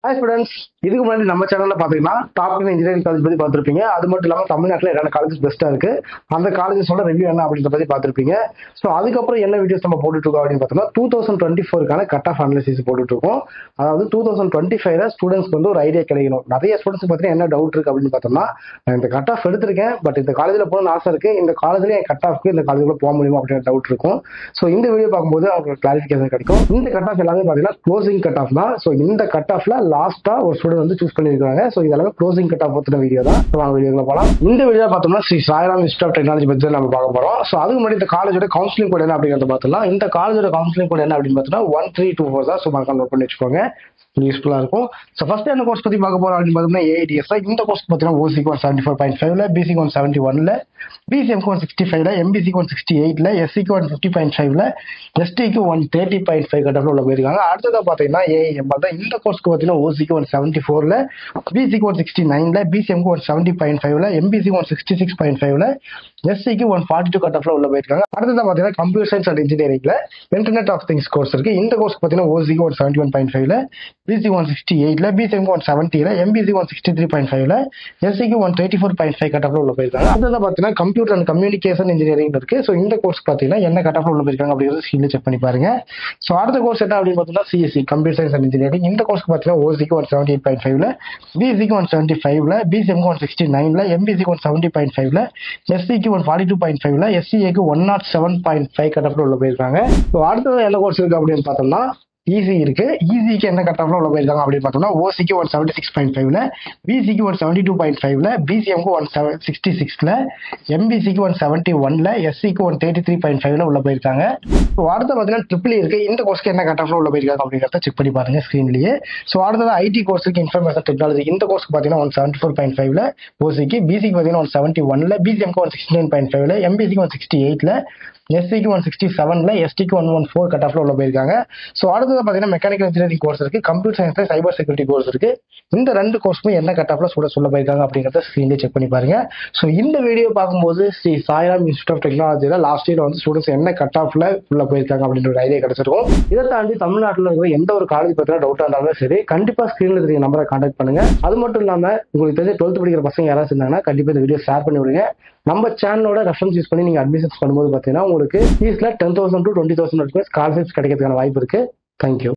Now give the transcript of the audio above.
Hi students, இதுக்கு முன்னாடி நம்ம சேனல்ல பாத்தீங்கன்னா டாப் 10 இன்ஜினியரிங் காலேஜ் பத்தி பார்த்திருப்பீங்க. அது மட்டும் இல்லாம தமிழ்நாட்டில் என்னென்ன காலேஜ் பெஸ்டா இருக்கு, அந்த காலேஜஸோட ரிவ்யூ என்ன அப்படின்ற பத்தி பார்த்திருப்பீங்க. ஸோ அதுக்கப்புறம் என்ன வீடியோஸ் நம்ம போட்டுட்டு இருக்கோம் அப்படின்னு பார்த்தோம்னா 2024க்கான கட் ஆஃப் அனாலிசிஸ் போட்டுட்டு இருக்கோம். அதாவது 2025ல ஸ்டூடெண்ட்ஸ்க்கு வந்து ஒரு ஐடியா கிடைக்கணும். நிறைய ஸ்டூடெண்ட்ஸ் பார்த்தீங்கன்னா என்ன டவுட் இருக்கு அப்படின்னு பார்த்தோம்னா, நான் இந்த கட் ஆஃப் எடுத்திருக்கேன், பட் இந்த காலேஜ்ல போகணும்னு ஆசை இருக்கு, இந்த காலேஜ்ல என் கட் ஆஃப்க்கு இந்த காலேஜ்ல போக முடியுமா அப்படின்ற டவுட் இருக்கும். ஸோ இந்த வீடியோ பார்க்கும்போது அவங்களுக்கு கிளாரிஃபிகேஷன் கிடைக்கும். இந்த கட் ஆஃப் எல்லாமே பார்த்தீங்கன்னா க்ளோசிங் கட் ஆஃப் தான். ஸோ இந்த கட் ஆஃப்ல லாஸ்டா ஒரு ஸ்டூடெண்ட் வந்து சூஸ் பண்ணிருக்காங்க. ஸோ இதெல்லாம் க்ளோசிங் கட் ஆஃப் பத்தின வீடியோ தான். வாங்க வீடியோல போலாம். இந்த வீடியோ பார்த்தோம்னா Sri Sairam institute of technology பத்தி நம்ம பார்க்க போறோம். ஸோ அதுக்கு முன்னாடி இந்த காலேஜோட கவுன்சிலிங் கோட் என்ன அப்படிங்கறத பார்த்தலாம். இந்த காலேஜோட கவுன்சிலிங் கோட் என்ன அப்படின்னு பார்த்தோம்னா 1324 தான். ஸோ மறக்காம நோட் பண்ணி வச்சுக்கோங்க, யூஸ்ஃபுல்லா இருக்கும். ஸோ ஃபர்ஸ்ட் என்ன கோர்ஸ் பத்தி பார்க்க போறோம் அப்படின்னு பார்த்தோம்னா AIDS. இந்த கோர்ஸ் பார்த்தீங்கன்னா OCக்கு 174.5ல, BCக்கு 171ல, BCMக்கு 165ல, MBCக்கு 168ல, SCக்கு 150.5ல, STக்கு 130.5 கட் ஆஃப்ல உள்ள போயிருக்காங்க. அடுத்ததா பார்த்தீங்கன்னா AIM தான். இந்த கோர்ஸ்க்கு பார்த்தீங்கன்னா OCக்கு 174ல, BCக்கு 169ல, BCMக்கு 170.5ல, MBCக்கு 166.5ல, SCக்கு 142 கட் ஆஃப்ல உள்ள போயிருக்காங்க. அடுத்ததா பார்த்தீங்கன்னா கம்ப்யூட்டர் சயின்ஸ் அண்ட் இன்ஜினியரிங்ல இன்டர்நெட் ஆஃப் திங்ஸ் கோர்ஸ் இருக்கு. இந்த கோர்ஸ் பார்த்தீங்கன்னா OCக்கு 171.5ல, BCக்கு 168ல, BCMக்கு 170ல, MBCக்கு 163.5ல, SCக்கு 134.5 கட் ஆஃப்ல உள்ள போயிருக்காங்க. அடுத்ததா பார்த்தீங்கன்னா கம்ப்யூட்டர் அண்ட் கம்யூனிகேஷன் இன்ஜினியரிங் இருக்கு. ஸோ இந்த கோர்ஸ் பார்த்தீங்கன்னா என்ன கட் ஆஃப்ல உள்ள போயிருக்காங்க அப்படிங்கிறது ஸ்கிரீன்ல செக் பண்ணி பாருங்க. ஸோ அடுத்த கோர்ஸ் என்ன அப்படின்னு பார்த்தீங்கன்னா CSE computer science and engineering. இந்த கோர்ஸ்க்கு பார்த்தீங்கன்னா OCக்கு 178.5ல, BCக்கு 175ல, BCMக்கு 169ல, MBCக்கு 170.5ல, SCக்கு 142.5ல, SCAக்கு 107.5 கட் ஆஃப்ல உள்ள போயிருக்காங்க. ஸோ அடுத்தது என்ன கோர்ஸ் இருக்கு அப்படின்னு பார்த்தோம்னா ஈஸி இருக்கு. ஈஸிக்கு என்ன கட் ஆஃப்ல உள்ள போயிருக்காங்க அப்படின்னு பார்த்தோம்னா OCக்கு 176.5ல, BCக்கு 172.5ல, BCMக்கு 166ல, MBCக்கு 171ல, SCக்கு 133.5ல உள்ள போயிருக்காங்க. ஸோ அடுத்த பார்த்தீங்கன்னா ட்ரிபிள் இருக்கு. இந்த கோர்ஸ்க்கு என்ன கட் ஆஃப்ல உள்ள போயிருக்காங்க அப்படிங்கிறத செக் பண்ணி பாருங்க ஸ்கிரீன்லயே. ஸோ அடுத்தது IT கோர்ஸ் இருக்கு, இன்ஃபர்மேஷன் டெக்னாலஜி. இந்த கோர்ஸ்க்கு பார்த்தீங்கன்னா 174.5ல OCக்கு, BCக்கு பார்த்தீங்கன்னா 171ல, BCMக்கு 169.5ல, MBCக்கு 168ல, SCக்கு 167ல, STக்கு 114 கட் ஆஃப்ல உள்ள போயிருக்காங்க. ஸோ அடுத்தது பார்த்தீங்கன்னா மெக்கானிக்கல் இன்ஜினியரிங் கோர்ஸ் இருக்கு, கம்ப்யூட்டர் சயின்ஸ்ல சைபர் செக்யூரிட்டி கோர்ஸ் இருக்கு. இந்த ரெண்டு கோர்ஸுமே என்ன கட் ஆஃப்ல சொல்ல போயிருக்காங்க அப்படிங்கிறத ஸ்கிரீன்ல செக் பண்ணி பாருங்க. ஸோ இந்த வீடியோ பார்க்கும்போது ஸ்ரீ சாய்ராம் இன்ஸ்டிடியூட் ஆஃப் டெக்னாலஜில லாஸ்ட் இயர் வந்து ஸ்டூடெண்ட்ஸ் என்ன கட் ஆஃப்ல உள்ள போயிருக்காங்க அப்படின்ற ஒரு ஐடியா கிடைச்சிருக்கும். இதை தாண்டி தமிழ்நாட்டில் இருக்கிற எந்த ஒரு காலேஜ் பத்தின டவுட்டா இருந்தாலும் சரி, கண்டிப்பா ஸ்கிரீன்ல தெரிய நம்பரை கான்டாக்ட் பண்ணுங்க. அது மட்டும் இல்லாம உங்களுக்கு தெரிஞ்ச 12th படிக்கிற பசங்க யாராவது இருந்தாங்கன்னா கண்டிப்பா இந்த வீடியோ ஷேர் பண்ணி விடுங்க. நம்ம சேனலோட ரெஃபரன்ஸ் யூஸ் பண்ணி நீங்க அட்மிஷன்ஸ் பண்ணும்போது பாத்தீங்கன்னா உங்களுக்கு ஃபீஸ்ல 10,000 to 20,000 வரைக்கும் ஸ்காலர்ஷிப்ஸ் கிடைக்கிறதுக்கான வாய்ப்பு இருக்கு. தேங்க்யூ.